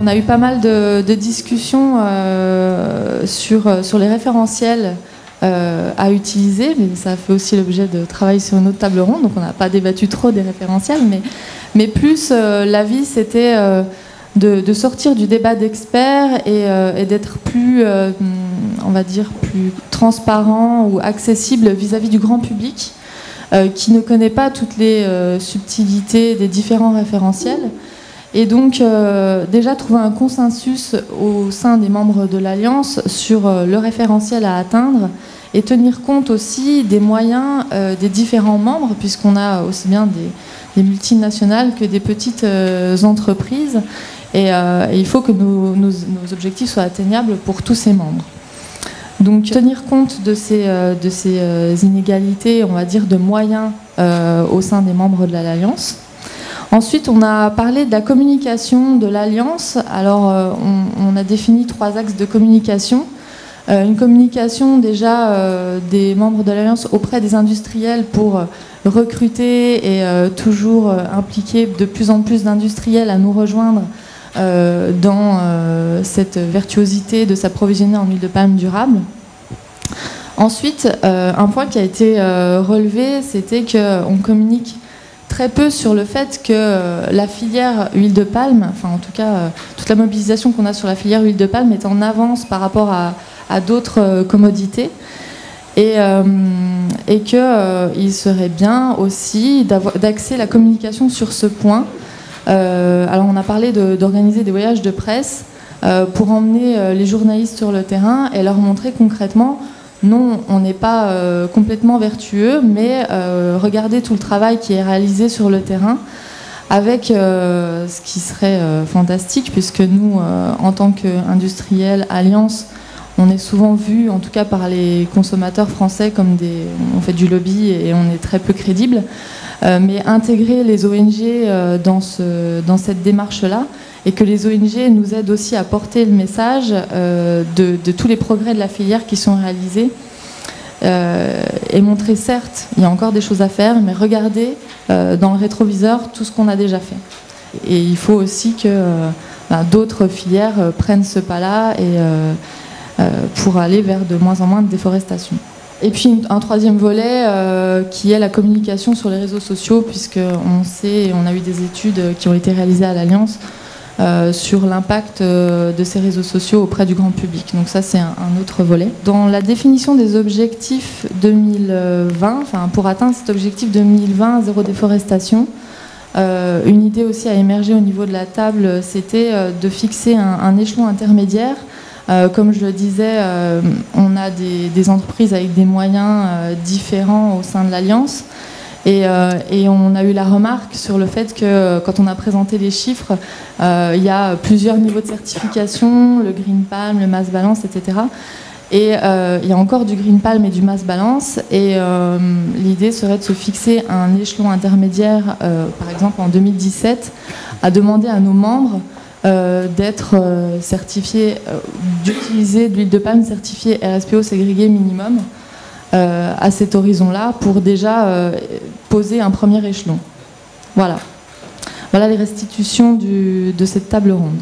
On a eu pas mal de discussions sur les référentiels à utiliser, mais ça a fait aussi l'objet de travail sur une autre table ronde, donc on n'a pas débattu trop des référentiels, mais plus l'avis c'était de sortir du débat d'experts et d'être plus, on va dire, plus transparent ou accessible vis-à-vis du grand public qui ne connaît pas toutes les subtilités des différents référentiels. Et donc déjà trouver un consensus au sein des membres de l'Alliance sur le référentiel à atteindre et tenir compte aussi des moyens des différents membres, puisqu'on a aussi bien des multinationales que des petites entreprises. Et il faut que nos objectifs soient atteignables pour tous ces membres. Donc tenir compte de ces inégalités, on va dire, de moyens au sein des membres de l'Alliance. Ensuite, on a parlé de la communication de l'Alliance. Alors, on a défini 3 axes de communication. Une communication déjà des membres de l'Alliance auprès des industriels pour recruter et toujours impliquer de plus en plus d'industriels à nous rejoindre dans cette virtuosité de s'approvisionner en huile de palme durable. Ensuite, un point qui a été relevé, c'était qu'on communique très peu sur le fait que la filière huile de palme, enfin en tout cas toute la mobilisation qu'on a sur la filière huile de palme est en avance par rapport à d'autres commodités et qu'il serait bien aussi d'axer la communication sur ce point. Alors on a parlé d'organiser des voyages de presse pour emmener les journalistes sur le terrain et leur montrer concrètement non, on n'est pas complètement vertueux, mais regardez tout le travail qui est réalisé sur le terrain, avec ce qui serait fantastique, puisque nous, en tant qu'industriels, Alliance, on est souvent vu, en tout cas par les consommateurs français, comme on fait du lobby et on est très peu crédible. Mais intégrer les ONG dans cette démarche-là, et que les ONG nous aident aussi à porter le message de tous les progrès de la filière qui sont réalisés et montrer, certes, il y a encore des choses à faire, mais regarder dans le rétroviseur tout ce qu'on a déjà fait. Et il faut aussi que d'autres filières prennent ce pas-là pour aller vers de moins en moins de déforestation. Et puis un troisième volet qui est la communication sur les réseaux sociaux, puisqu'on sait, on a eu des études qui ont été réalisées à l'Alliance sur l'impact de ces réseaux sociaux auprès du grand public. Donc ça, c'est un autre volet. Dans la définition des objectifs 2020, enfin, pour atteindre cet objectif 2020, zéro déforestation, une idée aussi a émergé au niveau de la table, c'était de fixer un échelon intermédiaire. Comme je le disais, on a des entreprises avec des moyens différents au sein de l'Alliance. Et on a eu la remarque sur le fait que quand on a présenté les chiffres, il y a plusieurs niveaux de certification, le Green Palm, le Mass Balance, etc. Et il y a encore du Green Palm et du Mass Balance. Et l'idée serait de se fixer un échelon intermédiaire, par exemple en 2017, à demander à nos membres d'être certifiés, d'utiliser de l'huile de palme certifiée RSPO ségrégée minimum à cet horizon-là pour déjà poser un premier échelon. Voilà. Voilà les restitutions de cette table ronde.